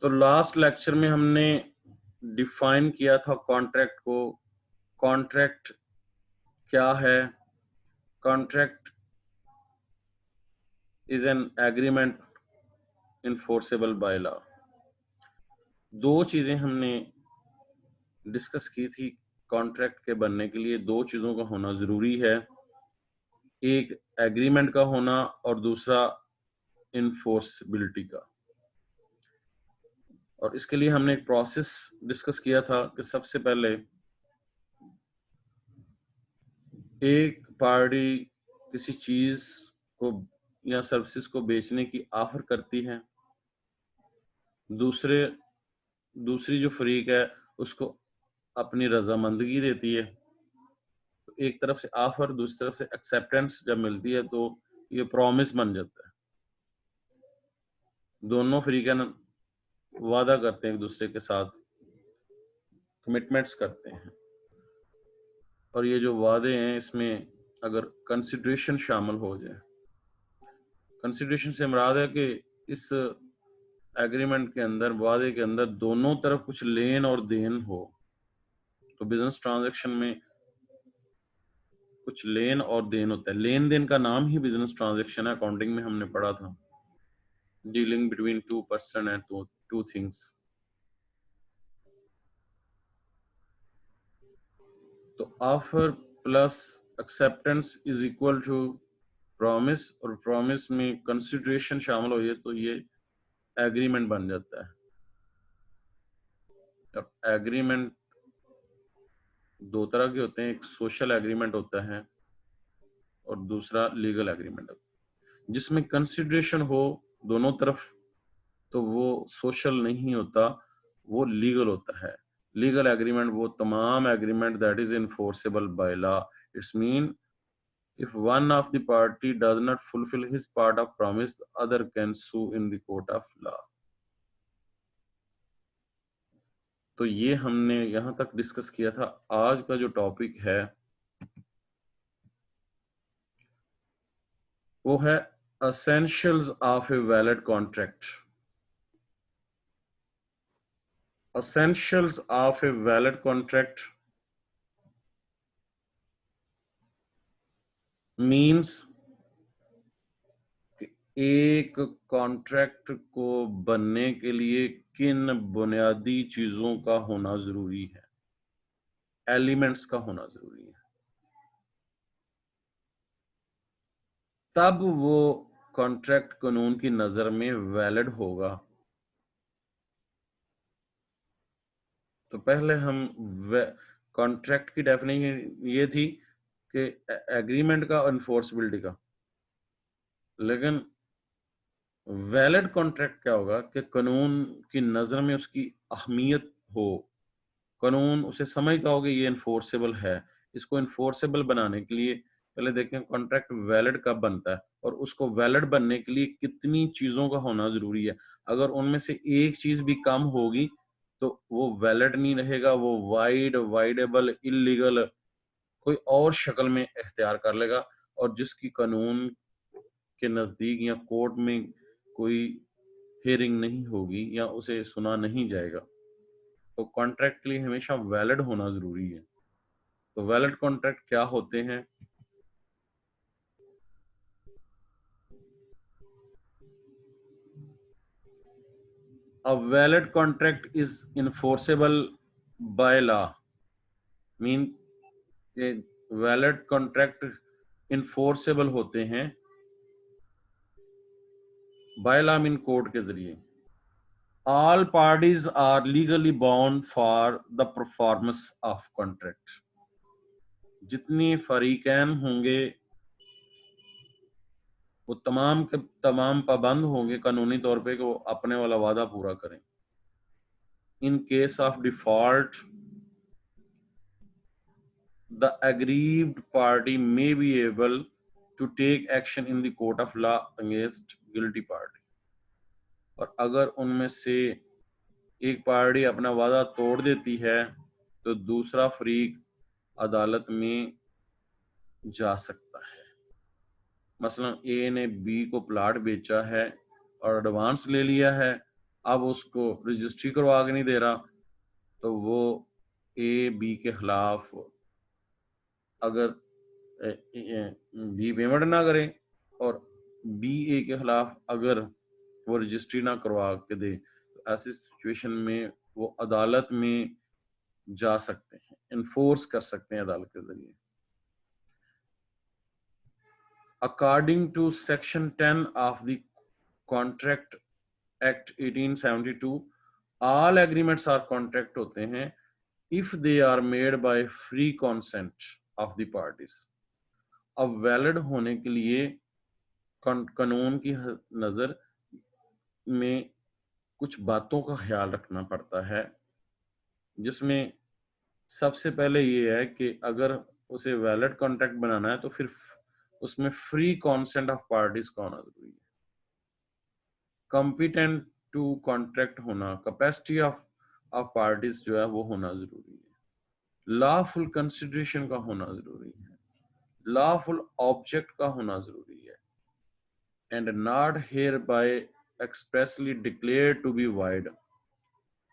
तो last lecture में हमने डिफाइन किया था कॉन्ट्रैक्ट को। कॉन्ट्रैक्ट क्या है? Contract is an agreement enforceable by law. दो चीजें हमने डिस्कस की थी। कॉन्ट्रैक्ट के बनने के लिए दो चीजों का होना जरूरी है, एक एग्रीमेंट का होना और दूसरा इनफोर्सबिलिटी का। और इसके लिए हमने एक प्रोसेस डिस्कस किया था कि सबसे पहले एक पार्टी किसी चीज को या सर्विसेज को बेचने की ऑफर करती है, दूसरी जो फरीक है उसको अपनी रजामंदगी देती है। तो एक तरफ से ऑफर, दूसरी तरफ से एक्सेप्टेंस जब मिलती है तो ये प्रॉमिस बन जाता है। दोनों फरीकैन वादा करते हैं एक दूसरे के साथ, कमिटमेंट्स करते हैं। और ये जो वादे हैं इसमें अगर कंसिडरेशन शामिल हो जाए, कंसिडरेशन से मुराद है कि इस एग्रीमेंट के अंदर, वादे के अंदर दोनों तरफ कुछ लेन और देन हो। तो बिजनेस ट्रांजैक्शन में कुछ लेन और देन होता है। लेन देन का नाम ही बिजनेस ट्रांजैक्शन है, अकाउंटिंग में हमने पढ़ा था, dealing between two person and two things. तो offer plus acceptance is equal to promise, और प्रॉमिस में कंसिडरेशन शामिल हो जाए तो ये एग्रीमेंट बन जाता है। अब एग्रीमेंट दो तरह के होते हैं, एक सोशल एग्रीमेंट होता है और दूसरा लीगल एग्रीमेंट होता है। जिसमें कंसिडरेशन हो दोनों तरफ तो वो सोशल नहीं होता, वो लीगल होता है। लीगल एग्रीमेंट वो तमाम agreement that is enforceable by law. It's mean if one of the party does not fulfill his part of promise, the other can sue in the court of law। तो ये हमने यहां तक discuss किया था। आज का जो टॉपिक है वो है essentials of a valid contract। essentials of a valid contract means कि एक कॉन्ट्रैक्ट को बनने के लिए किन बुनियादी चीजों का होना जरूरी है, एलिमेंट्स का होना जरूरी है, तब वो कॉन्ट्रैक्ट कानून की नजर में वैलिड होगा। तो पहले हम कॉन्ट्रैक्ट की डेफिनेशन ये थी कि एग्रीमेंट का, इन्फोर्सबिलिटी का। लेकिन वैलिड कॉन्ट्रैक्ट क्या होगा कि कानून की नजर में उसकी अहमियत हो, कानून उसे समझता हो कि ये इन्फोर्सेबल है। इसको इन्फोर्सेबल बनाने के लिए पहले देखें कॉन्ट्रैक्ट वैलिड कब बनता है और उसको वैलिड बनने के लिए कितनी चीजों का होना जरूरी है। अगर उनमें से एक चीज भी कम होगी तो वो वैलिड नहीं रहेगा, वो वाइडेबल, इलीगल कोई और शक्ल में इख्तियार कर लेगा और जिसकी कानून के नजदीक या कोर्ट में कोई हियरिंग नहीं होगी या उसे सुना नहीं जाएगा। तो कॉन्ट्रैक्ट के लिए हमेशा वैलिड होना जरूरी है। तो वैलिड कॉन्ट्रैक्ट क्या होते हैं? A valid contract is enforceable by law। Mean valid contract enforceable होते हैं बाय लॉ, मीन कोर्ट के जरिए। All parties are legally bound for the performance of contract. जितनी फरीकैन होंगे वो तमाम के तमाम पाबंद होंगे कानूनी तौर पे कि वो अपने वाला वादा पूरा करें। In case of default the aggrieved party may be able to take action in the court of law against guilty party। और अगर उनमें से एक पार्टी अपना वादा तोड़ देती है तो दूसरा फरीक अदालत में जा सकता है। मसलन ए ने बी को प्लाट बेचा है और एडवांस ले लिया है, अब उसको रजिस्ट्री करवा के नहीं दे रहा, तो वो ए बी के खिलाफ अगर बी पेमेंट ना करे और बी ए के खिलाफ अगर वो रजिस्ट्री ना करवा के दे, तो ऐसी सिचुएशन में वो अदालत में जा सकते हैं, इन्फोर्स कर सकते हैं अदालत के जरिए। According to section 10 of the contract act 1872, all agreements are contract होते हैं if they are made by free consent of the parties. अब वैलिड होने के लिए कानून की नजर में कुछ बातों का ख्याल रखना पड़ता है, जिसमें सबसे पहले ये है कि अगर उसे वैलिड कॉन्ट्रैक्ट बनाना है तो फिर उसमें फ्री कंसेंट ऑफ पार्टीज का होना जरूरी है। कॉम्पिटेंट टू कॉन्ट्रैक्ट होना, कैपेसिटी ऑफ पार्टीज जो है वो होना जरूरी है। लॉफुल कंसिडरेशन का होना जरूरी है। लॉफुल ऑब्जेक्ट का होना जरूरी है। And not hereby expressly declare to be void.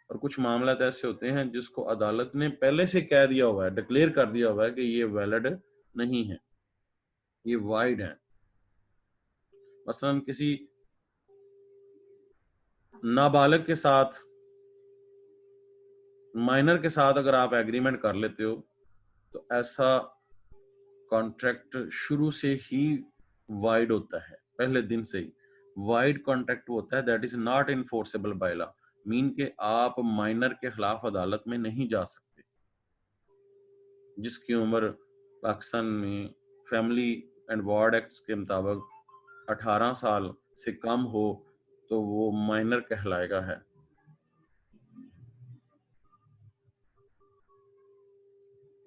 और कुछ मामला ऐसे होते हैं जिसको अदालत ने पहले से कह दिया हुआ है, डिक्लेयर कर दिया हुआ है कि ये वैलिड नहीं है, ये वाइड है। मसलन किसी नाबालिग के साथ, माइनर के साथ अगर आप एग्रीमेंट कर लेते हो तो ऐसा कॉन्ट्रैक्ट शुरू से ही वाइड होता है, पहले दिन से ही वाइड कॉन्ट्रैक्ट होता है, that is not enforceable by law. Mean के आप माइनर के खिलाफ अदालत में नहीं जा सकते। जिसकी उम्र पाकिस्तान में फैमिली एंड वार्ड एक्ट्स के मुताबिक 18 साल से कम हो तो वो माइनर कहलाएगा है।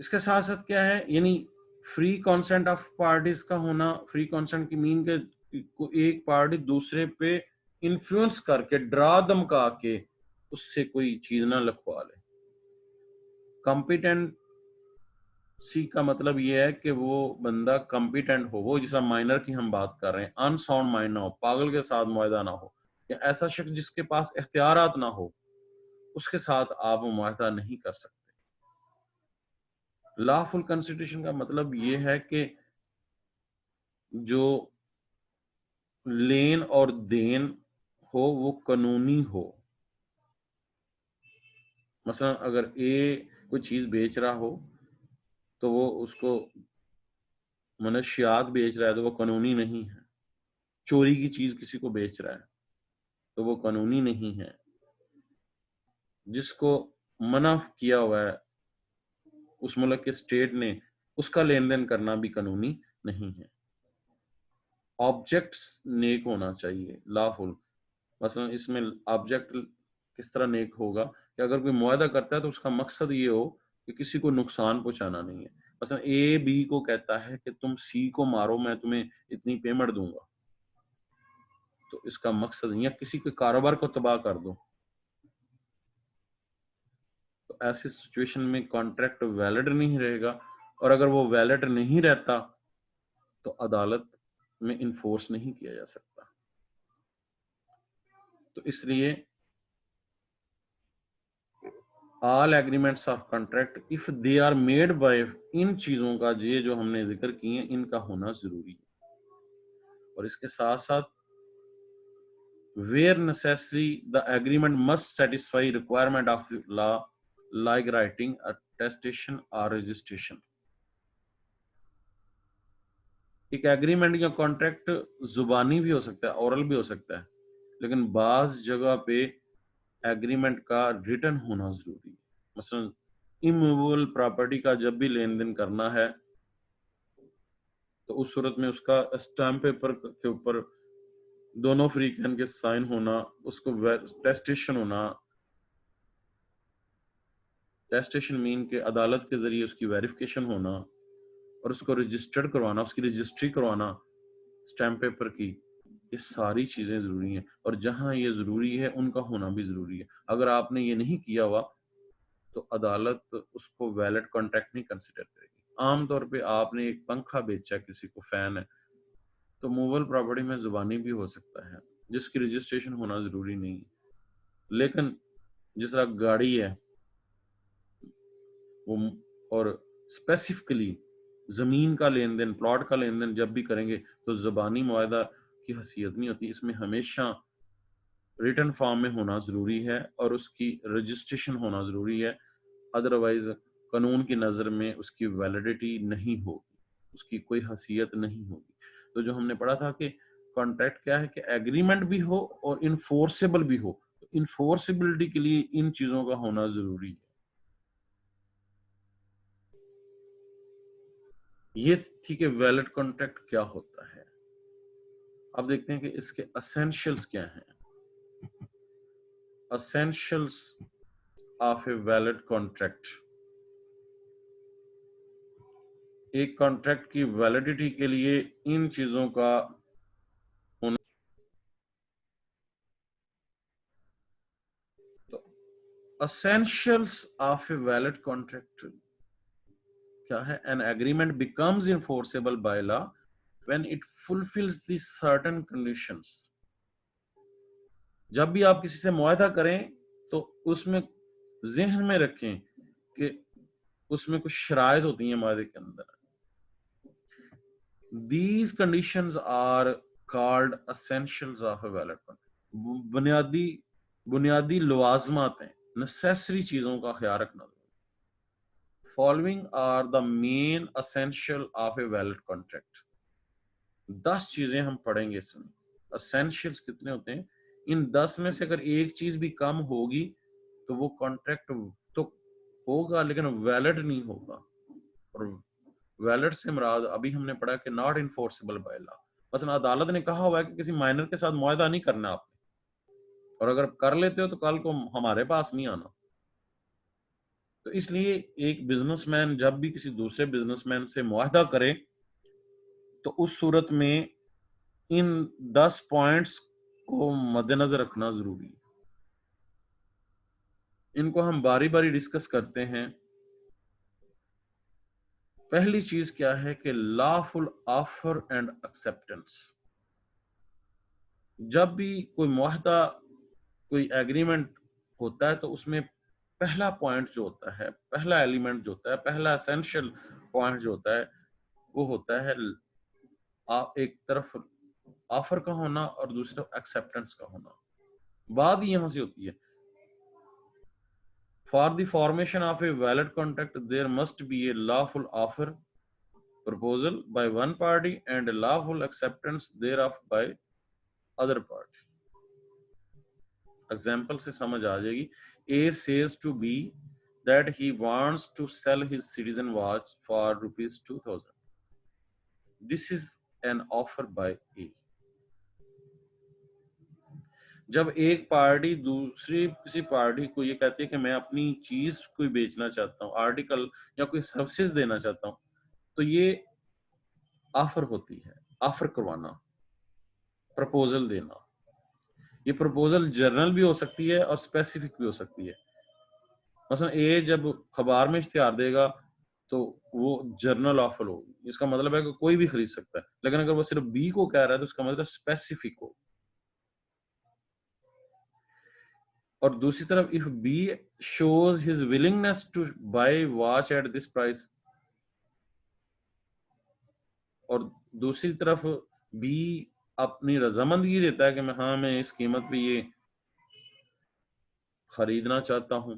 इसके साथ साथ क्या है, यानी फ्री कंसेंट ऑफ पार्टीज का होना। फ्री कंसेंट की मीन के को एक पार्टी दूसरे पे इन्फ्लुएंस करके, डरा धमका के उससे कोई चीज ना लिखवा ले। कॉम्पिटेंट सी का मतलब ये है कि वो बंदा कॉम्पिटेंट हो, वो जिस माइनर की हम बात कर रहे हैं, अनसाउंड माइंड ना हो, पागल के साथ मुआहदा ना हो, या ऐसा शख्स जिसके पास इख्तियारात ना हो, उसके साथ आप मुआहदा नहीं कर सकते। लॉफुल कंस्टिट्यूशन का मतलब ये है कि जो लेन और देन हो वो कानूनी हो। मसलन अगर ए कोई चीज बेच रहा हो तो वो उसको मनशियात बेच रहा है तो वो कानूनी नहीं है। चोरी की चीज किसी को बेच रहा है तो वो कानूनी नहीं है। जिसको मना किया हुआ है उस मुल्क के स्टेट ने, उसका लेन देन करना भी कानूनी नहीं है। ऑब्जेक्ट्स नेक होना चाहिए, लॉफुल। मसलन इसमें ऑब्जेक्ट किस तरह नेक होगा कि अगर कोई मुआहदा करता है तो उसका मकसद ये हो कि किसी को नुकसान पहुंचाना नहीं है। मसलन ए बी को कहता है कि तुम सी को मारो, मैं तुम्हें इतनी पेमेंट दूंगा, तो इसका मकसद, या किसी के कारोबार को तबाह कर दो, तो ऐसी सिचुएशन में कॉन्ट्रैक्ट वैलिड नहीं रहेगा। और अगर वो वैलिड नहीं रहता तो अदालत में इन्फोर्स नहीं किया जा सकता। तो इसलिए all agreements of contract if they are made by, इन चीजों का, ये जो हमने जिक्र किए इनका होना जरूरी है। और इसके साथ साथ where necessary the agreement must satisfy requirement of law like writing attestation और रजिस्ट्रेशन। एक एग्रीमेंट या कॉन्ट्रैक्ट जुबानी भी हो सकता है, ओरल भी हो सकता है, लेकिन बाज जगह पे एग्रीमेंट का रिटर्न होना जरूरी है। मसलन इमूवेबल प्रॉपर्टी का जब भी लेन देन करना है तो उस सूरत में उसका स्टैम्प पेपर के ऊपर दोनों फ्रीकैन के साइन होना, उसको टेस्टेशन होना। टेस्टेशन मीन के अदालत के जरिए उसकी वेरिफिकेशन होना और उसको रजिस्टर्ड करवाना, उसकी रजिस्ट्री करवाना स्टैम्प पेपर की। ये सारी चीजें जरूरी हैं और जहां ये जरूरी है उनका होना भी जरूरी है। अगर आपने ये नहीं किया हुआ तो अदालत उसको वैलिड कॉन्ट्रैक्ट नहीं कंसिडर करेगी। आमतौर पे आपने एक पंखा बेचा, किसी को फैन है, तो मूवेबल प्रॉपर्टी में जुबानी भी हो सकता है जिसकी रजिस्ट्रेशन होना जरूरी नहीं है। लेकिन जिस तरह गाड़ी है वो, और स्पेसिफिकली जमीन का लेन देन, प्लॉट का लेन देन जब भी करेंगे तो ज़बानी मुआहदा की हैसियत नहीं होती, इसमें हमेशा रिटन फॉर्म में होना जरूरी है और उसकी रजिस्ट्रेशन होना जरूरी है। अदरवाइज कानून की नज़र में उसकी वैलिडिटी नहीं होगी, उसकी कोई हैसियत नहीं होगी। तो जो हमने पढ़ा था कि कॉन्ट्रैक्ट क्या है कि एग्रीमेंट भी हो और इन्फोर्सेबल भी हो। इन्फोर्सेबिलिटी के लिए इन चीजों का होना जरूरी है। ये थी कि वैलिड कॉन्ट्रैक्ट क्या होता है। अब देखते हैं कि इसके असेंशियल्स क्या हैं। Essentials of a valid contract. एक कॉन्ट्रैक्ट की वैलिडिटी के लिए इन चीजों का होना। तो essentials of a valid contract क्या है? An agreement becomes enforceable by law when it fulfils the certain conditions. जब भी आप किसी से मुआहदा करें तो उसमें ज़हन में रखें कि उसमें कुछ शराइत होती हैं मुआहदे के अंदर। These conditions are called essentials of a valid contract। बुनियादी बुनियादी लवाजमात हैं, नेसेसरी चीजों का ख्याल रखना। Following are the main essential of a valid contract. 10 चीजें हम पढ़ेंगे इसमें। असेंशियल्स कितने होते हैं? इन 10 में से अगर एक चीज भी कम होगी तो वो कॉन्ट्रैक्ट तो होगा लेकिन वैलिड नहीं होगा। और वैलिड से मुराद अभी हमने पढ़ा कि नॉट इन्फोर्सेबल बाय लॉ। मसलन अदालत ने कहा हुआ है कि किसी माइनर के साथ मुआहदा नहीं करना आपने, और अगर कर लेते हो तो कल को हमारे पास नहीं आना। तो इसलिए एक बिजनेसमैन जब भी किसी दूसरे बिजनेसमैन से मुआहदा करे तो उस सूरत में इन 10 पॉइंट्स को मद्देनजर रखना जरूरी है। इनको हम बारी बारी डिस्कस करते हैं। पहली चीज क्या है कि लॉफुल ऑफर एंड एक्सेप्टेंस। जब भी कोई मुआहदा, कोई एग्रीमेंट होता है तो उसमें पहला पॉइंट जो होता है, पहला एलिमेंट जो होता है, पहला एसेंशियल पॉइंट जो होता है वो होता है एक तरफ ऑफर का होना और दूसरी तरफ एक्सेप्टेंस का होना। बात यहां से होती है, for the formation of a valid contract there must be a lawful offer proposal by one party and lawful acceptance thereof by other party। Example से समझ आ जाएगी। A says to B that he wants to sell his citizen watch for ₹2000। This is an offer by A। जब एक party दूसरी किसी party को ये कहती है कि मैं अपनी चीज कोई बेचना चाहता हूँ, आर्टिकल या कोई सर्विसेज देना चाहता हूँ, तो ये ऑफर होती है। ऑफर करवाना, प्रपोजल देना। ये प्रपोजल जर्नल भी हो सकती है और स्पेसिफिक भी हो सकती है। मसलन ए जब अखबार में इश्तिहार देगा तो वो जर्नल ऑफर होगी, इसका मतलब है कि कोई भी खरीद सकता है। लेकिन अगर वो सिर्फ बी को कह रहा है तो उसका मतलब स्पेसिफिक हो। और दूसरी तरफ if B shows his willingness to buy watch at this price, और दूसरी तरफ बी अपनी रजामंदगी देता है कि मैं इस कीमत पे ये खरीदना चाहता हूं,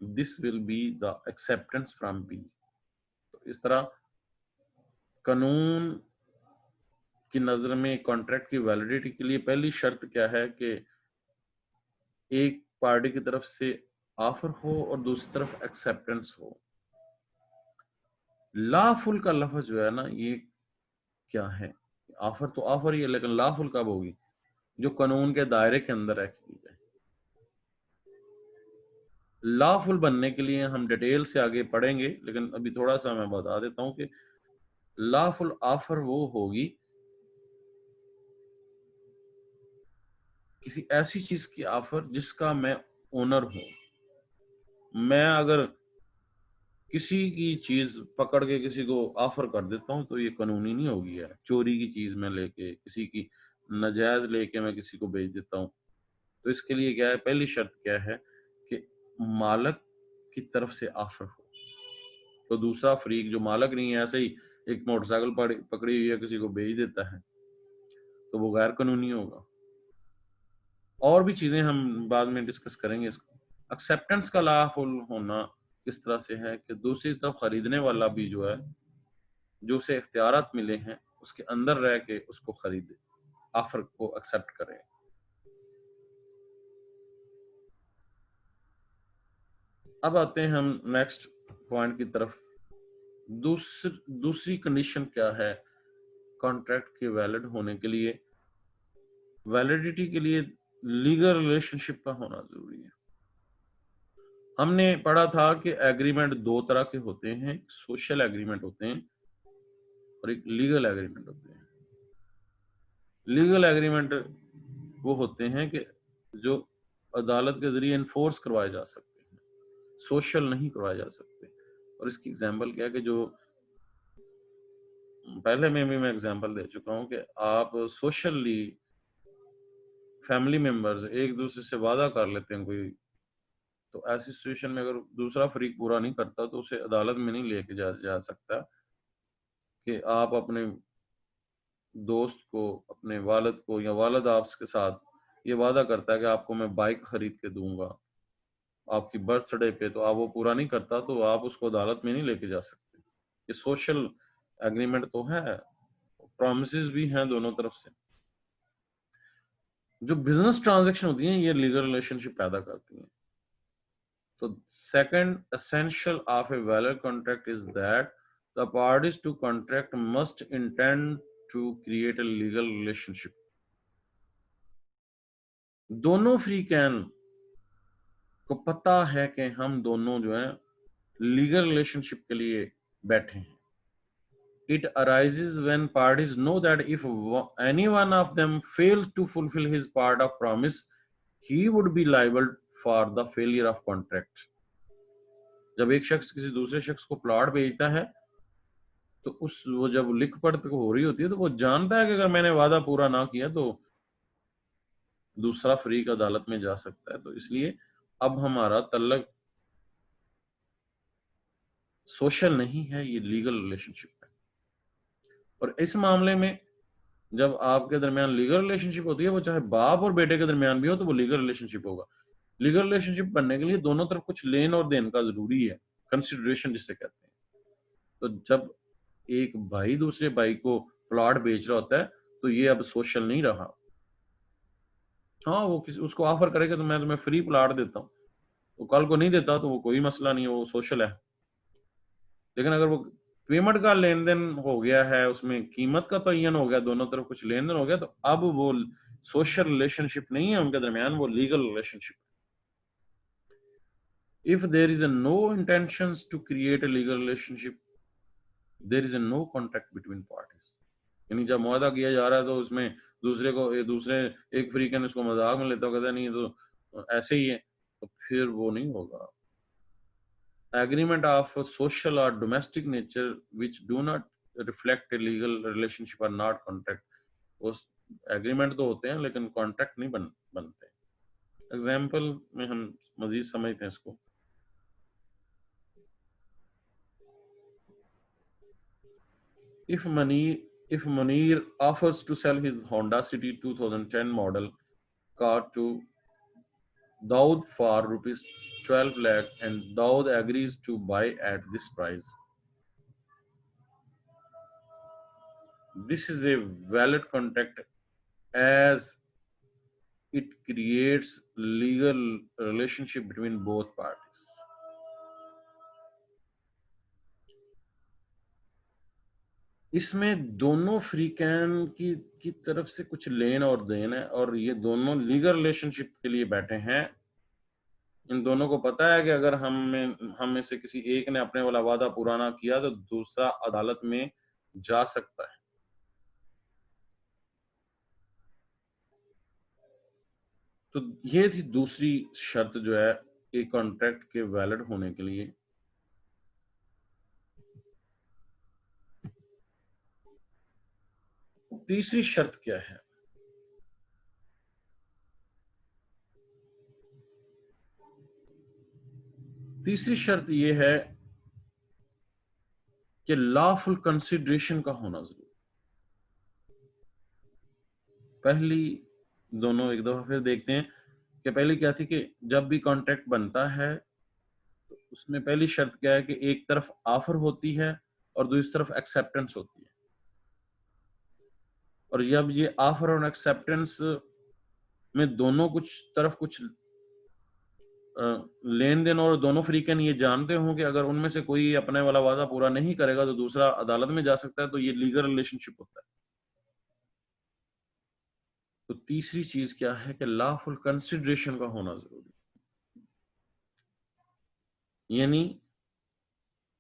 this will be the acceptance from B. तो इस तरह कानून की नजर में कॉन्ट्रैक्ट की वैलिडिटी के लिए पहली शर्त क्या है कि एक पार्टी की तरफ से ऑफर हो और दूसरी तरफ एक्सेप्टेंस हो। लॉफुल का लफ्ज जो है ना, ये क्या है? ऑफर तो ऑफर ही है, लेकिन लॉफुल कब होगी? जो कानून के दायरे के अंदर रखी जाए। लॉफुल बनने के लिए हम डिटेल से आगे पढ़ेंगे, लेकिन अभी थोड़ा सा मैं बता देता हूं कि लॉफुल ऑफर वो होगी किसी ऐसी चीज की ऑफर जिसका मैं ओनर हूं। मैं अगर किसी की चीज पकड़ के किसी को ऑफर कर देता हूं तो ये कानूनी नहीं होगी। है चोरी की चीज मैं लेके किसी की, नाजायज लेके मैं किसी को बेच देता हूं तो इसके लिए क्या है, पहली शर्त क्या है कि मालिक की तरफ से ऑफर हो। तो दूसरा फरीक जो मालिक नहीं है, ऐसे ही एक मोटरसाइकिल पकड़ी हुई है किसी को बेच देता है, तो वो गैर कानूनी होगा। और भी चीजें हम बाद में डिस्कस करेंगे इसको। एक्सेप्टेंस का लाफुल होना किस तरह से है कि दूसरी तरफ खरीदने वाला भी जो है, जो उसे इख्तियारात मिले हैं, उसके अंदर रह के उसको खरीदे, ऑफर को एक्सेप्ट करें। अब आते हैं हम नेक्स्ट पॉइंट की तरफ। दूसरी कंडीशन क्या है कॉन्ट्रैक्ट के वैलिड होने के लिए? वैलिडिटी के लिए लीगल रिलेशनशिप का होना जरूरी है। हमने पढ़ा था कि एग्रीमेंट दो तरह के होते हैं, सोशल एग्रीमेंट होते हैं और एक लीगल एग्रीमेंट होते हैं। लीगल एग्रीमेंट वो होते हैं कि जो अदालत के जरिए इन्फोर्स करवाए जा सकते हैं, सोशल नहीं करवाए जा सकते। और इसकी एग्जांपल क्या है कि जो पहले में भी मैं एग्जांपल दे चुका हूं कि आप सोशली फैमिली मेंबर्स एक दूसरे से वादा कर लेते हैं कोई, तो ऐसी सिचुएशन में अगर दूसरा फरीक पूरा नहीं करता तो उसे अदालत में नहीं लेके जा सकता कि आप अपने दोस्त को, अपने वालिद को, या वालिद आपके साथ ये वादा करता है कि आपको मैं बाइक खरीद के दूंगा आपकी बर्थडे पे, तो आप वो पूरा नहीं करता तो आप उसको अदालत में नहीं लेके जा सकते। ये सोशल एग्रीमेंट तो है, प्रॉमिसेस भी हैं दोनों तरफ से। जो बिजनेस ट्रांजैक्शन होती हैं ये लीगल रिलेशनशिप पैदा करती हैं। तो second essential of a valid contract is that the parties to contract must intend to create a legal relationship. दोनों फ्री कैन को पता है कि हम दोनों जो है लीगल रिलेशनशिप के लिए बैठे हैं। It arises when parties know that if any one of them fails to fulfill his part of promise, he would be liable for the failure of contract. जब एक शख्स किसी दूसरे शख्स को प्लॉट बेचता है तो उस वो जब लिख पढ़ हो रही होती है तो वो जानता है कि अगर मैंने वादा पूरा ना किया तो दूसरा फरीक अदालत में जा सकता है। तो इसलिए अब हमारा तल्लक सोशल नहीं है, ये लीगल रिलेशनशिप है। और इस मामले में जब आपके दरमियान लीगल रिलेशनशिप होती है, वो चाहे बाप और बेटे के दरमियान भी हो, तो वो लीगल रिलेशनशिप होगा। लीगल रिलेशनशिप बनने के लिए दोनों तरफ कुछ लेन और देन का जरूरी है, कंसिडरेशन जिसे कहते हैं। तो जब एक भाई दूसरे भाई को प्लॉट बेच रहा होता है तो ये अब सोशल नहीं रहा। हाँ, वो किसी उसको ऑफर करेगा तो मैं तुम्हें फ्री प्लॉट देता हूँ, तो कल को नहीं देता तो वो कोई मसला नहीं है, वो सोशल है। लेकिन अगर वो पेमेंट का लेन देन हो गया है, उसमें कीमत का तयन हो गया, दोनों तरफ कुछ लेन देन हो गया, तो अब वो सोशल रिलेशनशिप नहीं है उनके दरमियान, वो legal relationship. If there is no intentions to create a legal relationship, there is no contract between parties. यानी जब मुआहदा किया जा रहा है तो उसमें दूसरे को दूसरे एक फ्रीकन उसको मजाक में लेता हो, कहता नहीं तो ऐसे ही है, तो फिर वो नहीं होगा। एग्रीमेंट ऑफ सोशल और domestic nature which do not reflect a legal relationship are not contract. वो एग्रीमेंट तो होते हैं लेकिन कॉन्ट्रैक्ट नहीं बनते। एग्जाम्पल में हम मजीद समझते हैं इसको। If Munir offers to sell his Honda City 2010 model car to Daud for rupees 12 lakh and Daud agrees to buy at this price, this is a valid contract as it creates legal relationship between both parties. इसमें दोनों फ्रीकैन की तरफ से कुछ लेन और then है और ये दोनों लीगल रिलेशनशिप के लिए बैठे हैं। इन दोनों को पता है कि अगर हम में से किसी एक ने अपने वाला वादा पूरा ना किया तो दूसरा अदालत में जा सकता है। तो ये थी दूसरी शर्त जो है एक कॉन्ट्रैक्ट के वैलिड होने के लिए। तीसरी शर्त क्या है? तीसरी शर्त ये है कि लॉफुल कंसिडरेशन का होना जरूरी। पहली दोनों एक दफा फिर देखते हैं कि पहली क्या थी कि जब भी कॉन्ट्रैक्ट बनता है तो उसमें पहली शर्त क्या है कि एक तरफ ऑफर होती है और दूसरी तरफ एक्सेप्टेंस होती है। और जब ये ऑफर और एक्सेप्टेंस में दोनों कुछ तरफ कुछ लेन देन और दोनों फ्रीकन ये जानते हों कि अगर उनमें से कोई अपने वाला वादा पूरा नहीं करेगा तो दूसरा अदालत में जा सकता है, तो ये लीगल रिलेशनशिप होता है। तो तीसरी चीज क्या है कि लॉफुल कंसिडरेशन का होना जरूरी, यानी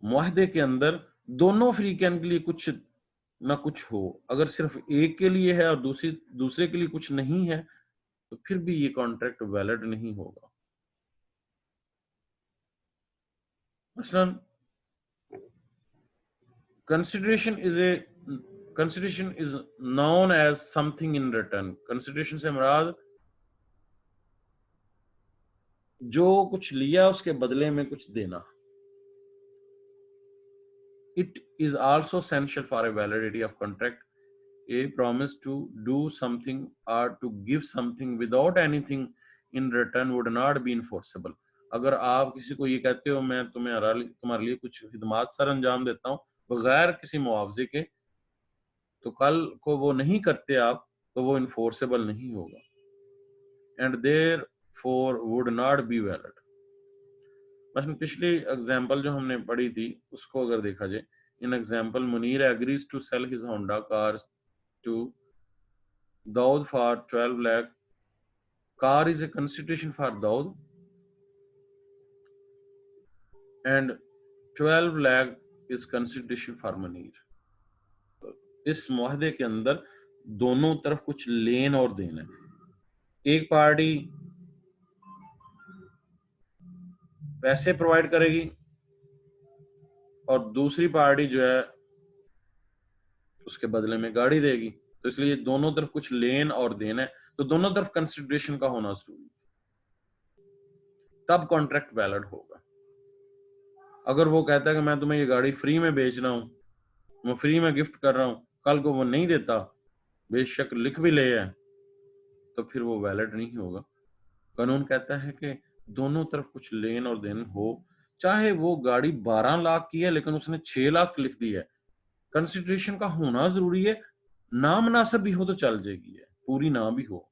मुआहदे के अंदर दोनों फ्रीकन के लिए कुछ ना कुछ हो। अगर सिर्फ एक के लिए है और दूसरे के लिए कुछ नहीं है तो फिर भी ये कॉन्ट्रैक्ट वैलिड नहीं होगा। मसलन consideration is a consideration is known as something in return. Consideration से मुराद जो कुछ लिया उसके बदले में कुछ देना। It is also essential for a validity of contract. A promise to do something or to give something without anything in return would not be enforceable। अगर आप किसी को ये कहते हो मैं तुम्हारे लिए कुछ खिदमात सर अंजाम देता हूँ बगैर किसी मुआवजे के, तो कल को वो नहीं करते आप तो वो इन्फोर्सेबल नहीं होगा and therefore would not be valid. मतलब पिछली एग्जाम्पल जो हमने पढ़ी थी उसको अगर देखा जाए, in example Munir agrees to sell his Honda car to Daud for 12 lakh. Car is a consideration for Daud and 12 lakh is consideration for Munir। इस मुआहदे के अंदर दोनों तरफ कुछ लेन और देन है। एक पार्टी पैसे प्रोवाइड करेगी और दूसरी पार्टी जो है उसके बदले में गाड़ी देगी, तो इसलिए दोनों तरफ कुछ लेन और देन है, तो दोनों तरफ कंसिडरेशन का होना जरूरी है, तब कॉन्ट्रैक्ट वैलिड होगा। अगर वो कहता है कि मैं तुम्हें ये गाड़ी फ्री में बेच रहा हूँ, मैं फ्री में गिफ्ट कर रहा हूँ, कल को वो नहीं देता, बेशक लिख भी ले है, तो फिर वो वैलिड नहीं होगा। कानून कहता है कि दोनों तरफ कुछ लेन और देन हो, चाहे वो गाड़ी 12 लाख की है लेकिन उसने 6 लाख लिख दी है, कंसिडरेशन का होना जरूरी है। नामनासिब भी हो तो चल जाएगी, है पूरी ना भी हो,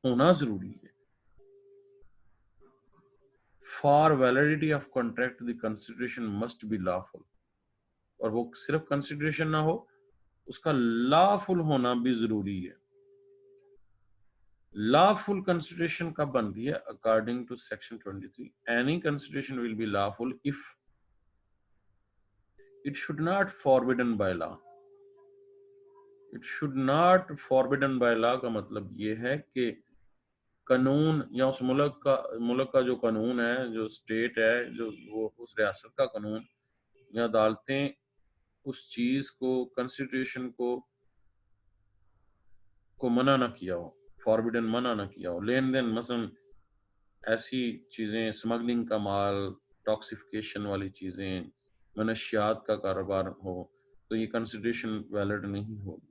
होना जरूरी है। For validity of contract the consideration must be lawful. और वो सिर्फ कंसिडरेशन ना हो, उसका लॉफुल होना भी जरूरी है। लॉफुल कंसिडरेशन कब बनती है? According to section 23 any consideration will be lawful if it should not forbidden by law. It should not forbidden by law का मतलब ये है कि कानून या उस मुल्क का जो कानून है, जो स्टेट है, जो वो उस रियासत का कानून या अदालतें उस चीज को कंसिडरेशन को मना ना किया हो, फॉरबिडन मना ना किया हो। लेन देन मसलन ऐसी चीजें, स्मगलिंग का माल, टॉक्सिफिकेशन वाली चीजें, मनशियात का कारोबार हो, तो ये कंसिडरेशन वैलिड नहीं होगी।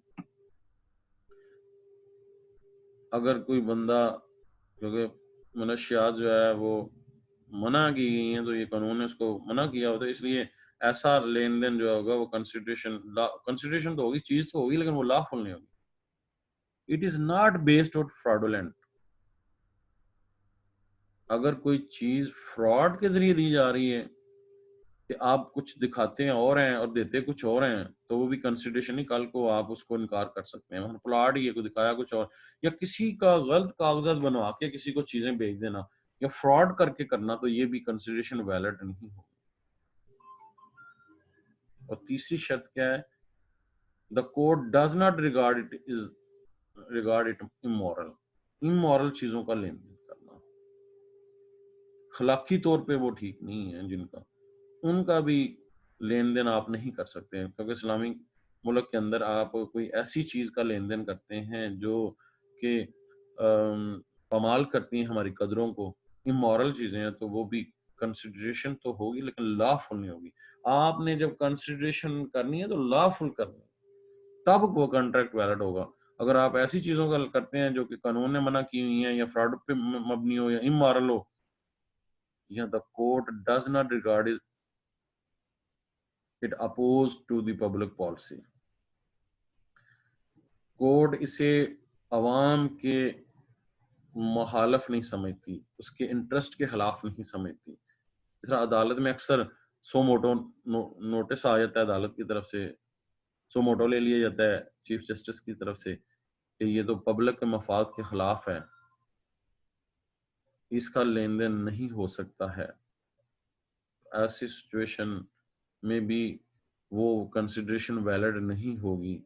अगर कोई बंदा, क्योंकि मनशियात जो है वो मना की गई हैं तो ये कानून ने उसको मना किया होता है, इसलिए ऐसा लेन देन जो होगा वो कंसिडरेशन तो होगी, चीज तो होगी, लेकिन वो लॉफुल नहीं होगी। It is not based on fraudulent. अगर कोई चीज फ्रॉड के जरिए दी जा रही है कि आप कुछ दिखाते हैं और हैं और देते कुछ और हैं, तो वो भी कंसिडरेशन नहीं, कल को आप उसको इनकार कर सकते हैं। प्लॉट ये को दिखाया कुछ और, या किसी का गलत कागजात बनवा के किसी को चीजें बेच देना या फ्रॉड करके करना, तो ये भी कंसिडरेशन वैलिड नहीं हो। और तीसरी शर्त क्या है? The court does not regard it immoral. Immoral चीजों का लेन देन करना, अखलाकी तौर पे वो ठीक नहीं है जिनका, उनका भी लेन देन आप नहीं कर सकते हैं, क्योंकि इस्लामिक मुल्क के अंदर आप कोई ऐसी चीज का लेन देन करते हैं जो कि पामाल करती हैं हमारी कदरों को, इमोरल चीजें हैं तो वो भी कंसिडरेशन तो होगी, लेकिन लॉफुल नहीं होगी। आपने जब कंसिडरेशन करनी है तो लॉफुल करनी है, तब वो कॉन्ट्रैक्ट वैलिड होगा। अगर आप ऐसी चीजों का करते हैं जो कि कानून ने मना की हुई हैं, या फ्रॉड पे मबनी हो, या इमोरल हो, या the court does not regard it opposed to the public policy, court इसे अवाम के मुखालफ नहीं समझती, उसके इंटरेस्ट के खिलाफ नहीं समझती। इस तरह अदालत में अक्सर सो मोटो नोटिस आ जाता है अदालत की तरफ से, सो मोटो ले लिया जाता है चीफ जस्टिस की तरफ से कि ये तो पब्लिक के मफाद के खिलाफ है, इसका लेन देन नहीं हो सकता है। ऐसी सिचुएशन में भी वो कंसिडरेशन वैलिड नहीं होगी।